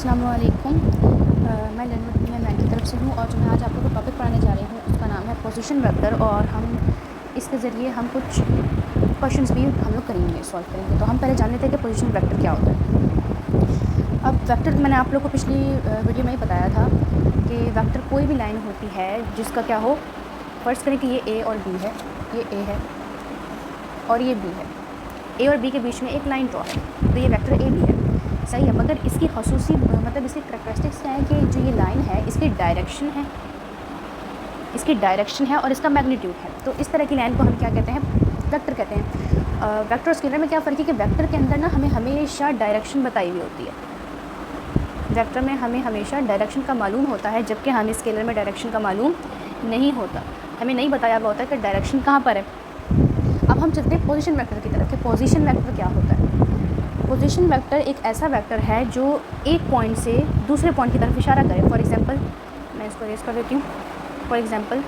अस्सलाम वालेकुम। मैं लर्नर मैं की तरफ से हूँ और जो मैं आज आप लोगों को टॉपिक पढ़ाने जा रही हूँ उसका नाम है पोजीशन वेक्टर और हम इसके ज़रिए हम कुछ क्वेश्चंस भी हम लोग करेंगे, सॉल्व करेंगे। तो हम पहले जान लेते हैं कि पोजीशन वेक्टर क्या होता है। अब वेक्टर मैंने आप लोग को पिछली वीडियो में ही बताया था कि वेक्टर कोई भी लाइन होती है जिसका क्या हो, फ़र्ज़ करें कि ये ए और बी है, ये ए है और ये बी है, ए और बी के बीच में एक लाइन ड्रॉ है तो ये वेक्टर ए बी है, सही है। मगर इसकी खसूसी मतलब इसकी करैक्टरिस्टिक्स क्या है कि जो ये लाइन है इसकी डायरेक्शन है और इसका मैग्नीट्यूड है। तो इस तरह की लाइन को हम क्या कहते हैं, वेक्टर कहते हैं। वेक्टर और स्केलर में क्या फ़र्क है कि वेक्टर के अंदर ना हमें हमेशा डायरेक्शन बताई हुई होती है। वेक्टर में हमें हमेशा डायरेक्शन का मालूम होता है, जबकि हमें स्केलर में डायरेक्शन का मालूम नहीं होता, हमें नहीं बताया हुआ होता है कि डायरेक्शन कहाँ पर है। अब हम चलते हैं पोजीशन वेक्टर की तरफ कि पोजीशन वेक्टर क्या होता है। पोजीशन वेक्टर एक ऐसा वेक्टर है जो एक पॉइंट से दूसरे पॉइंट की तरफ इशारा करे। फॉर एग्जांपल मैं इसको रेस कर देती हूँ। फॉर एग्जांपल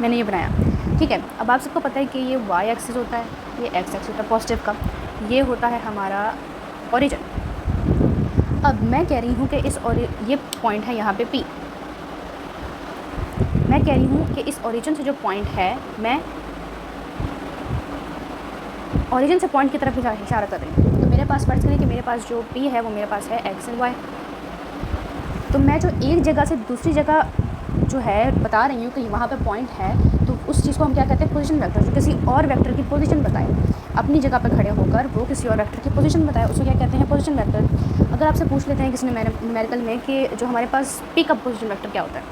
मैंने ये बनाया, ठीक है। अब आप सबको पता है कि ये वाई एक्सिस होता है, ये एक्स एक्सिस होता है पॉजिटिव का, ये होता है हमारा ओरिजिन। अब मैं कह रही हूँ कि ये पॉइंट है यहाँ पे पी। मैं कह रही हूँ कि इस ओरिजिन से जो पॉइंट है, मैं ओरिजिन से पॉइंट की तरफ इशारा कर रही हूँ। तो मेरे पास फ़र्ज़ करें कि मेरे पास जो पी है वो मेरे पास है एक्स एंड वाई। तो मैं जो एक जगह से दूसरी जगह जो है बता रही हूँ कि वहाँ पे पॉइंट है, तो उस चीज़ को हम क्या कहते हैं, पोजीशन वेक्टर। जो किसी और वेक्टर की पोजीशन बताए, अपनी जगह पे खड़े होकर वो किसी और वेक्टर की पोजीशन बताए, उसको क्या कहते हैं, पोजीशन वेक्टर। अगर आपसे पूछ लेते हैं किसी ने न्यूमेरिकल में कि जो हमारे पास पी का पोजीशन वेक्टर क्या होता है,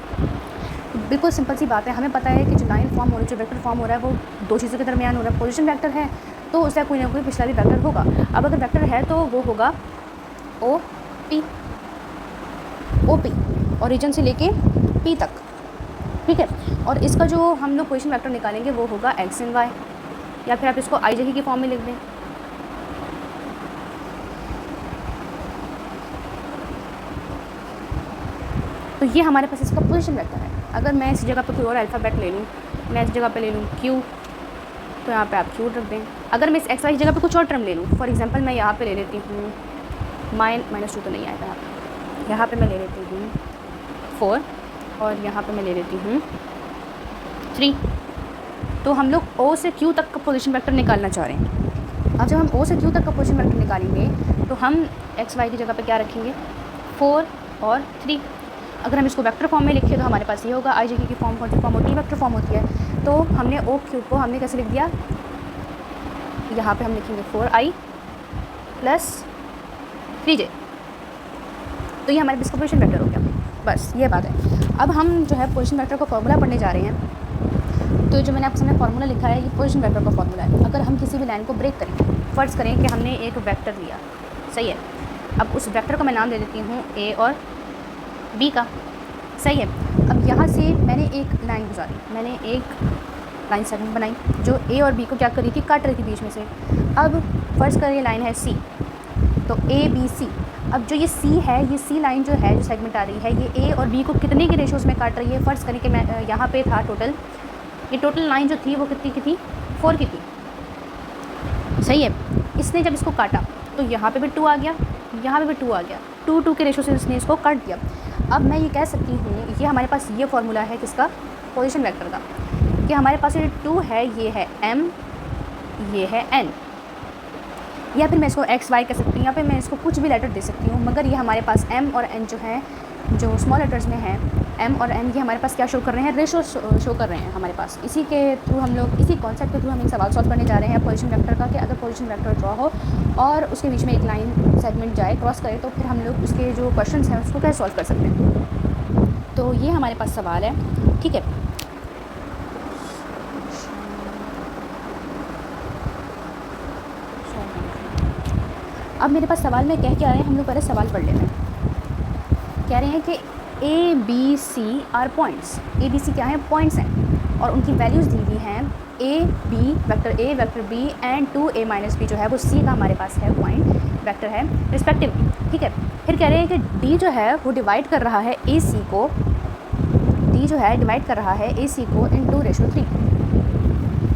तो बिल्कुल सिंपल सी बात है। हमें पता है कि जो लाइन फॉर्म हो रही है, जो वेक्टर फॉर्म हो रहा है, वो दो चीज़ों के दरमियान हो रहा है। पोजीशन वेक्टर है तो उसका कोई ना कोई पिछला भी वेक्टर होगा। अब अगर वेक्टर है तो वो होगा ओ पी, ओरिजिन से लेके पी तक, ठीक है। और इसका जो हम लोग पोजीशन वेक्टर निकालेंगे वो होगा एक्स एंड वाई, या फिर आप इसको आई जे की फॉर्म में लिख दें। तो ये हमारे पास इसका पोजीशन वेक्टर है। अगर मैं इस जगह पे कोई और अल्फ़ाबेट ले लूँ, मैं इस जगह पे ले लूँ क्यू, तो यहाँ पे आप क्यू रख दें। अगर मैं इस एक्स वाई की जगह पे कुछ और टर्म ले लूँ, फॉर एग्जांपल मैं यहाँ पे ले लेती हूँ -2 तो नहीं आएगा, यहाँ पे मैं ले लेती हूँ 4 और यहाँ पे मैं ले लेती हूँ 3। तो हम लोग ओ से क्यू तक का पोजीशन वेक्टर निकालना चाह रहे हैं। अब जब हम ओ से क्यू तक का पोजीशन वेक्टर निकालेंगे तो हम एक्स वाई की जगह पे क्या रखेंगे, 4 और 3। अगर हम इसको वेक्टर फॉर्म में लिखें तो हमारे पास ये होगा, आई जे की फॉर्म कौन सी फॉर्म होती है, वेक्टर फॉर्म होती है। तो हमने ओ क्यू को हमने कैसे लिख दिया, यहाँ पे हम लिखेंगे 4i + 3j। तो ये हमारे पास पोजीशन वेक्टर हो गया। बस ये बात है। अब हम जो है पोजीशन वेक्टर का फॉर्मूला पढ़ने जा रहे हैं। तो जो मैंने आपके सामने फार्मूला लिखा है ये पोजीशन वेक्टर का फार्मूला है। अगर हम किसी भी लाइन को ब्रेक करें, फ़र्ज़ करें कि हमने एक वेक्टर लिया, सही है। अब उस वेक्टर को मैं नाम दे देती हूँ ए और बी का, सही है। अब यहाँ से मैंने एक लाइन गुजारी, मैंने एक लाइन सेगमेंट बनाई जो ए और बी को क्या कर रही थी, काट रही थी बीच में से। अब फ़र्ज़ करें ये लाइन है सी, तो ए बी सी। अब जो ये सी है, ये सी लाइन जो है, जो सेगमेंट आ रही है, ये ए और बी को कितने के रेशोज़ में काट रही है। फ़र्ज़ करें कि मैं यहाँ पे था टोटल, ये टोटल लाइन जो थी वो कितनी की थी, 4 की थी, सही है। इसने जब इसको काटा तो यहाँ पे भी 2 आ गया, यहाँ पे भी 2 आ गया, 2 के रेशो से इसने इसको काट दिया। अब मैं ये कह सकती हूँ, ये हमारे पास ये फार्मूला है किसका, पोजीशन वेक्टर का, कि हमारे पास ये 2 है, ये है m, ये है n, या फिर मैं इसको एक्स वाई कह सकती हूँ, या फिर मैं इसको कुछ भी लेटर दे सकती हूँ। मगर ये हमारे पास m और n जो है, जो स्मॉल लेटर्स में है m और n, ये हमारे पास क्या शो कर रहे हैं, रेशो शो कर रहे हैं हमारे पास। इसी के थ्रू हम लोग, इसी कॉन्सेप्ट के थ्रू हम एक सवाल सॉल्व करने जा रहे हैं पोजीशन वेक्टर का, कि अगर पोजीशन वेक्टर ड्रॉ हो और उसके बीच में एक लाइन सेगमेंट जाए, क्रॉस करे, तो फिर हम लोग उसके जो क्वेश्चन हैं उसको कैसे सॉल्व कर सकते हैं। तो ये हमारे पास सवाल है, ठीक है। अब मेरे पास सवाल में कह के आ रहे हैं, हम लोग पहले सवाल पढ़ लेते हैं। कह रहे हैं कि A B C are points, A B C क्या है, पॉइंट्स हैं, और उनकी वैल्यूज़ दी हुई हैं A B, vector B and 2a - b जो है वो सी का हमारे पास है पॉइंट वेक्टर है रिस्पेक्टिवली, ठीक है। फिर कह रहे हैं कि डी जो है वो डिवाइड कर रहा है ए सी को, डी जो है डिवाइड कर रहा है ए सी को इन 2:3,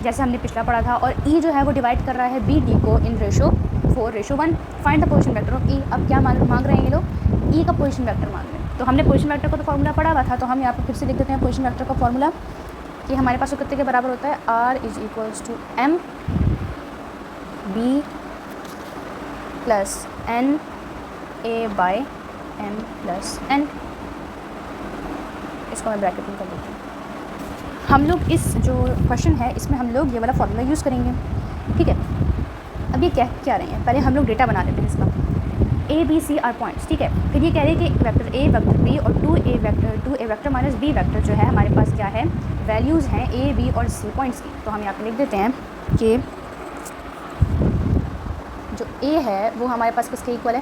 जैसे हमने पिछला पढ़ा था। और ई जो है वो डिवाइड कर रहा है बी डी को in ratio 4:1। Find the position vector of E. अब क्या मांग रहे हैं ये लोग, ई का पोजीशन वेक्टर मांग रहे हैं। तो हमने पोजीशन वेक्टर को तो फार्मूला पढ़ा हुआ था, तो हम यहाँ पर फिर से लिख देते हैं पोजीशन वेक्टर का फार्मूला कि हमारे पास वो कितने के बराबर होता है, R = M B + N A/M + N। इसको मैं ब्रैकेट में कर देती हूँ। हम लोग इस जो क्वेश्चन है इसमें हम लोग ये वाला फार्मूला यूज़ करेंगे, ठीक है। अब ये क्या रहे हैं, पहले हम लोग डेटा बना लेते हैं इसका। A B C are points, ठीक है। फिर ये कह रहे हैं कि वेक्टर A वेक्टर B और 2A vector minus B vector जो है हमारे पास क्या है, वैल्यूज़ हैं A B और C पॉइंट्स की। तो हम यहाँ पे लिख देते हैं कि जो A है वो हमारे पास किसके इक्वल है,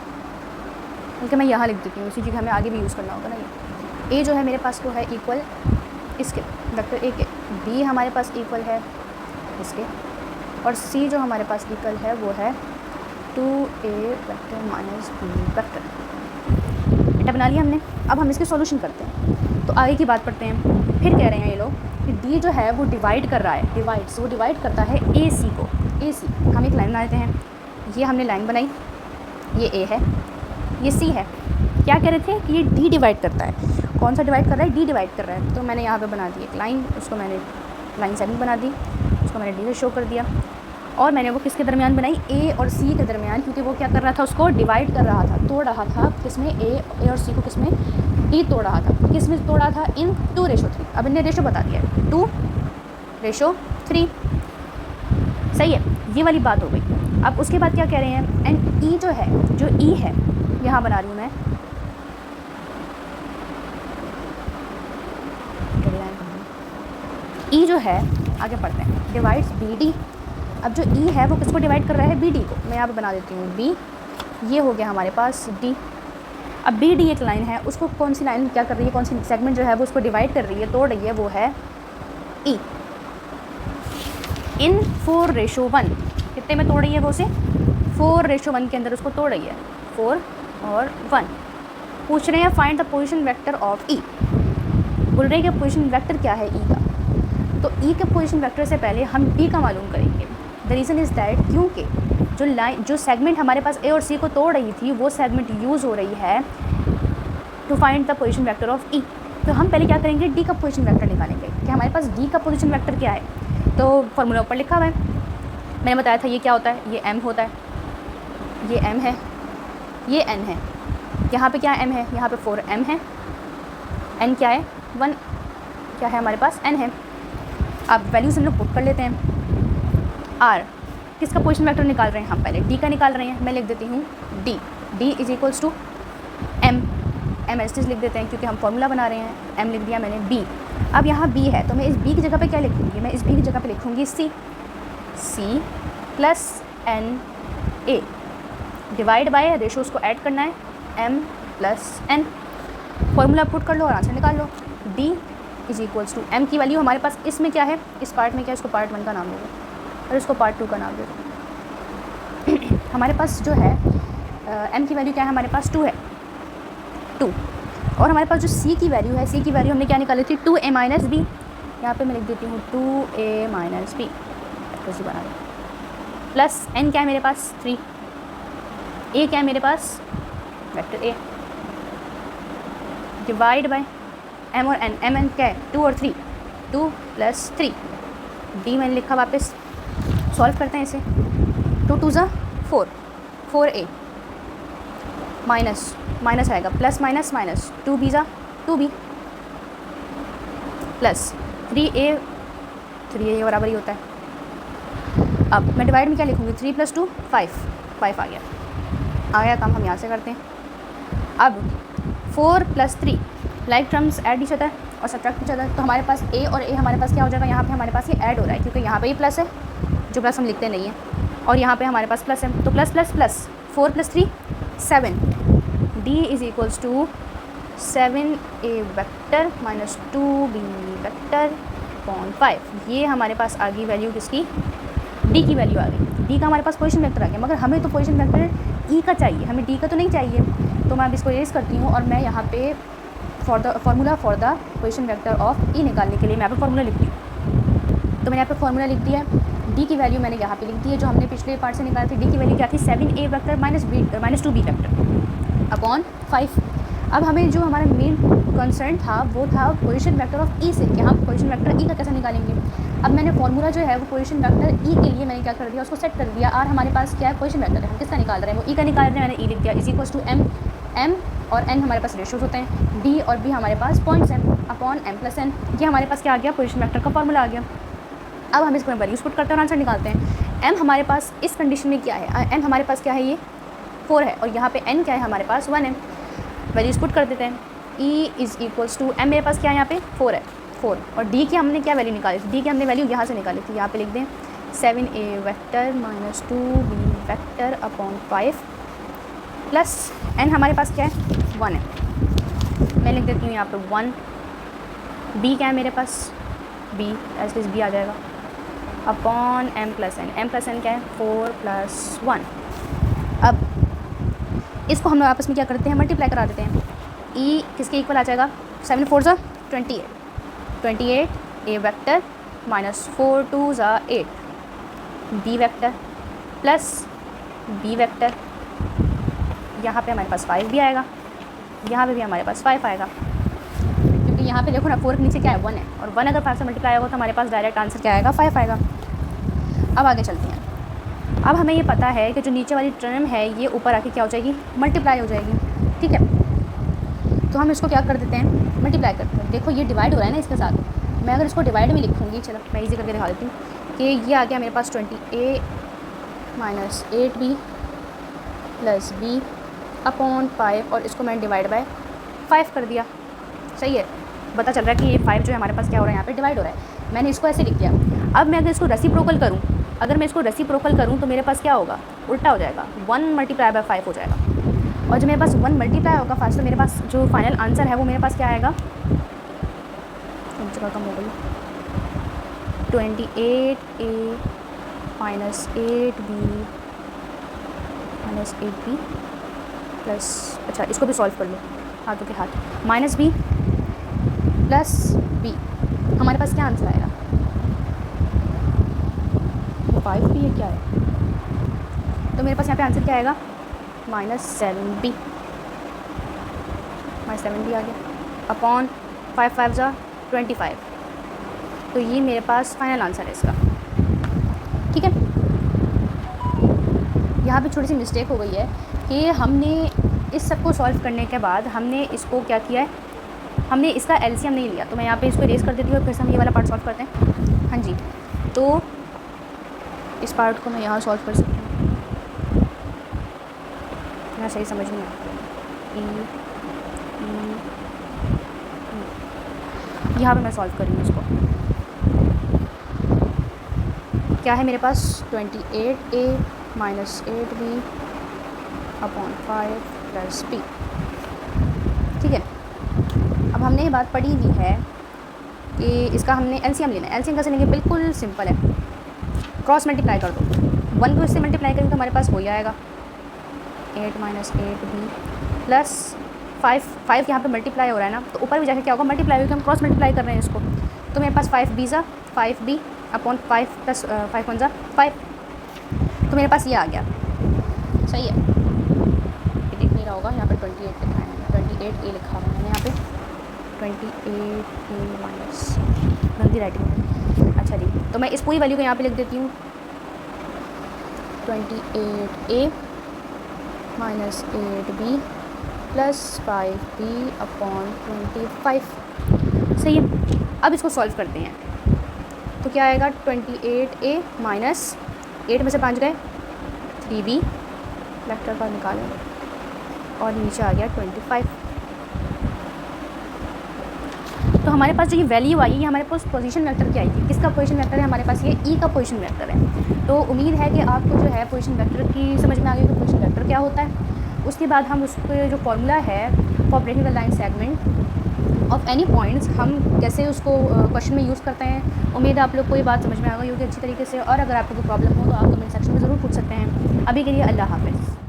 क्योंकि मैं यहाँ लिख देती हूँ, इसी चीज़ हमें आगे भी यूज़ करना होगा ना। ये A जो है मेरे पास वो है इक्वल इसके वेक्टर A के, B हमारे पास इक्वल है इसके, और C जो हमारे पास इक्वल है वो है 2A vector minus B vector. Data बना लिया हमने। अब हम इसके सॉल्यूशन करते हैं, तो आगे की बात पढ़ते हैं। फिर कह रहे हैं ये लोग कि D जो है वो डिवाइड कर रहा है, वो डिवाइड करता है AC को। AC हम एक लाइन बना देते हैं, ये हमने लाइन बनाई, ये A है, ये C है। क्या कह रहे थे कि ये D डिवाइड करता है। कौन सा डिवाइड कर रहा है, D डिवाइड कर रहा है। तो मैंने यहाँ पे बना दी एक लाइन, उसको मैंने लाइन सेगमेंट बना दी, उसको मैंने D से शो कर दिया, और मैंने वो किसके दरमियान बनाई, A और C के दरमियान, क्योंकि वो क्या कर रहा था, उसको डिवाइड कर रहा था, तोड़ रहा था। किसमें, A और C को किसमें, D तोड़ रहा था। किस में तोड़ा था, इन 2:3। अब इनने रेशो बता दिया है 2:3, सही है, ये वाली बात हो गई। अब उसके बाद क्या कह रहे हैं, एंड E जो है, जो E है यहाँ बना रही हूँ मैं, E जो है, आगे पढ़ते हैं, डिवाइड्स BD। अब जो E है वो किसको डिवाइड कर रहा है, BD को। मैं यहाँ पे बना देती हूँ B, ये हो गया हमारे पास D। अब BD एक लाइन है, उसको कौन सी लाइन क्या कर रही है, कौन सी सेगमेंट जो है वो उसको डिवाइड कर रही है, तोड़ रही है, वो है E। इन 4:1 कितने में तोड़ रही है वो उसे, 4:1 के अंदर उसको तोड़ रही है, 4 और 1। पूछ रहे हैं find the position vector of E। बोल रहे हैं कि पोजीशन वेक्टर क्या है E का। तो E के पोजीशन वेक्टर से पहले हम D का मालूम करेंगे। द रीज़न इज़ दैट क्योंकि जो सेगमेंट हमारे पास A और C को तोड़ रही थी, वो सेगमेंट यूज़ हो रही है to find the position vector of E। तो हम पहले क्या करेंगे, D का पोजीशन वेक्टर निकालेंगे कि हमारे पास D का पोजीशन वेक्टर क्या है। तो फार्मूला ऊपर लिखा हुआ है, मैंने बताया था ये क्या होता है, ये M होता है, ये M है, ये N है। यहाँ पे क्या M है, यहाँ पे 4M है, N क्या है, 1 क्या है हमारे पास, N है। अब वैल्यूज़ हम लोग पुट कर लेते हैं। R किसका पोजीशन वेक्टर निकाल रहे हैं, हम पहले D का निकाल रहे हैं। मैं लिख देती हूँ D = M एस लिख देते हैं क्योंकि हम फॉर्मूला बना रहे हैं। M लिख दिया मैंने, B। अब यहाँ B है, तो मैं इस B की जगह पे क्या लिखूँगी, मैं इस B की जगह पे लिखूँगी C + NA divide by ratio, उसको ऐड करना है, M + N। फॉर्मूला पुट कर लो और आंसर निकाल लो। D = M की वैल्यू हमारे पास इसमें क्या है, इस पार्ट में क्या है, इसको पार्ट 1 का नाम दोगे और इसको पार्ट 2 का नाम दोगे। हमारे पास जो है M की वैल्यू क्या है, हमारे पास 2 है, 2। और हमारे पास जो C की वैल्यू है, C की वैल्यू हमने क्या निकाली थी, 2A - B। यहाँ पे मैं लिख देती हूँ 2A - B, कैसे बना रहे, प्लस N क्या है मेरे पास, 3। A क्या है मेरे पास, vector A, divide by M और N। M N क्या है, 2 और 3, 2 + 3। D मैंने लिखा, वापस सॉल्व करते हैं इसे। 2 × 2 = 4, 4A माइनस आएगा, plus minus minus, 2B = 2B plus 3A ये बराबर ही होता है। अब मैं डिवाइड में क्या लिखूँगी, 3 + 2 = 5 आ गया काम। हम यहाँ से करते हैं। अब 4 + 3 like terms add each other और सब्ट्रैक्ट इच अदर। तो हमारे पास A और A हमारे पास क्या हो जाएगा, यहाँ पे हमारे पास ये ऐड हो रहा है, क्योंकि यहाँ पे ये प्लस है, जो प्लस हम लिखते नहीं हैं, और यहाँ पे हमारे पास प्लस है, तो plus plus plus 4 + 3 = 7। D = 7A vector minus 2B vector upon 5। ये हमारे पास आ गई वैल्यू किसकी, D की वैल्यू आ गई। D का हमारे पास पोजीशन वेक्टर आ गया, मगर हमें तो पोजीशन वेक्टर E का चाहिए, हमें D का तो नहीं चाहिए। तो मैं अब इसको इरेज करती हूँ और मैं यहाँ पे formula for the position vector of E निकालने के लिए मैं यहाँ पे फार्मूला लिखती हूँ। तो मैंने यहाँ पे फार्मूला लिख दिया है, डी की वैल्यू मैंने यहाँ पे लिख दी है, जो हमने पिछले पार्ट से निकाली थी। डी की वैल्यू क्या थी, 7a vector minus 2b vector upon 5। अब हमें जो हमारा मेन कंसर्न था वो था पोजीशन वेक्टर ऑफ ई से, कि हम पोजीशन वेक्टर ई का कैसे निकालेंगे। अब मैंने फार्मूला जो है वो पोजीशन वेक्टर ई के लिए मैंने क्या कर दिया, उसको सेट कर दिया। और हमारे पास क्या है, पोजीशन वेक्टर है, हम किसका निकाल रहे हैं, वो ई का निकाल रहे हैं, मैंने ई लिख दिया। इज इक्वल्स टू एम और एन हमारे पास रेशियोज होते हैं, डी और बी हमारे पास पॉइंट्स हैं, अपॉन एम प्लस एन। ये हमारे पास क्या आ गया, पोजीशन वेक्टर का फार्मूला आ गया। अब हम इसको वैल्यूज पुट करते हैं और आंसर निकालते हैं। एम हमारे पास इस कंडीशन में क्या है, एम हमारे पास क्या है, ये 4 है, और यहाँ पे एन क्या है, हमारे पास 1 है। वैल्यूज पुट कर देते हैं। E is equals to M मेरे पास क्या है, यहाँ पे 4 है, 4। और डी की हमने क्या वैल्यू निकाली थी, डी की हमने वैल्यू यहाँ से निकाली थी, यहाँ पे लिख दें 7a vector minus 2b vector upon 5 plus n हमारे पास क्या है, 1 है। मैं लिख देती हूँ यहाँ पे 1। बी क्या है मेरे पास, बी एज इज बी आ जाएगा, अपॉन एम प्लस एन क्या है, 4 + 1। अब इसको हम लोग आपस में क्या करते हैं, मल्टीप्लाई करा देते हैं। ई किसके इक्वल आ जाएगा, 7 4 ज़ा 28 ए वेक्टर माइनस 4 2 ज़ा 8 B vector plus B vector, यहाँ पे हमारे पास 5 भी आएगा, यहाँ पे भी हमारे पास 5 आएगा, क्योंकि यहाँ पे देखो ना 4 के नीचे क्या है, 1 है, और 1 अगर 5 से मल्टीप्लाई होगा तो हमारे पास डायरेक्ट आंसर क्या आएगा, 5 आएगा। अब आगे चलते हैं। अब हमें ये पता है कि जो नीचे वाली टर्म है ये ऊपर आके क्या हो जाएगी, मल्टीप्लाई हो जाएगी, ठीक है। तो हम इसको क्या कर देते हैं, मल्टीप्लाई करते हैं। देखो ये डिवाइड हो रहा है ना इसके साथ, मैं अगर इसको डिवाइड में लिखूँगी, चलो मैं इजी करके दिखा देती हूँ कि ये आ गया मेरे पास 20a minus 8b plus b upon 5, और इसको मैंने डिवाइड बाय 5 कर दिया, सही है। पता चल रहा है कि ये 5 जो है हमारे पास क्या हो रहा है, यहाँ पे डिवाइड हो रहा है। मैंने इसको ऐसे लिख दिया। अब मैं अगर इसको रेसिप्रोकल करूँ, तो मेरे पास क्या होगा, उल्टा हो जाएगा, 1 × 5 हो जाएगा। और जब मेरे पास 1 मल्टीप्लाई होगा फास्ट, तो मेरे पास जो फाइनल आंसर है वो मेरे पास क्या आएगा, जगह कम हो गई, 28a minus 8b minus 8b plus, अच्छा इसको भी सॉल्व कर लो हाथों के हाथ, माइनस b प्लस b, हमारे पास क्या आंसर आएगा, 5b है क्या है, तो मेरे पास यहाँ पे आंसर क्या आएगा, -7b आ गया, अपॉन 5 5 ज़ा 25। तो ये मेरे पास फाइनल आंसर है इसका, ठीक है। यहाँ पे छोटी सी मिस्टेक हो गई है कि हमने इस सब को सॉल्व करने के बाद हमने इसको क्या किया है, हमने इसका एलसीएम नहीं लिया। तो मैं यहाँ पे इसको इरेज कर देती हूँ और फिर से हम ये वाला पार्ट सॉल्व करते हैं। हाँ जी, तो इस पार्ट को मैं यहाँ सॉल्व कर सकती हूँ, यहाँ सही समझ नहीं आता। यहाँ पे मैं सॉल्व करूँगी इसको, क्या है मेरे पास 28a minus 8b upon 5 plus b, ठीक है। अब हमने ये बात पढ़ी हुई है कि इसका हमने एलसीएम लेना है। एलसीएम कैसे लेंगे, बिल्कुल सिंपल है, क्रॉस मल्टीप्लाई कर दो, 1 को इससे मल्टीप्लाई करेंगे तो हमारे पास हो ही आएगा 8 माइनस 8b प्लस 5 यहाँ पे मल्टीप्लाई हो रहा है ना, तो ऊपर भी जाके क्या होगा, मल्टीप्लाई होगा, हम क्रॉस मल्टीप्लाई कर रहे हैं इसको। तो मेरे पास 5b ज़ा 5b अपॉन 5 प्लस 5 1 ज़ा 5, तो मेरे पास ये आ गया, सही है। ये दिख नहीं रहा होगा, यहाँ पे 28 लिखा है, 28a लिखा हुआ है मैंने यहाँ पे, 28a माइनस, गलती राइटिंग, अच्छा जी। तो मैं इस पूरी वैल्यू को यहाँ पे लिख देती हूँ, 28a minus 8b plus 5b upon 25, सही है। अब इसको सॉल्व करते हैं, तो क्या आएगा, 28a माइनस 8 में से 5 गए, 3b वेक्टर का निकालें, और नीचे आ गया 25। तो हमारे पास जो ये वैल्यू आई है, हमारे पास पोजीशन वेक्टर क्या आई है, किसका पोजीशन वेक्टर है, हमारे पास ये ई का पोजीशन वेक्टर है। तो उम्मीद है कि आपको जो है पोजीशन वेक्टर की समझ में आ गई कि पोजीशन वेक्टर क्या होता है। उसके बाद हम उसके जो फॉर्मूला है for breaking the line segment of any points, हम कैसे उसको क्वेश्चन में यूज़ करते हैं। उम्मीद है आप लोग को ये बात समझ में आ गई होगी अच्छी तरीके से, और अगर आपको कोई प्रॉब्लम हो तो आप कमेंट सेक्शन में ज़रूर पूछ सकते हैं। अभी के लिए अल्लाह हाफ़िज़।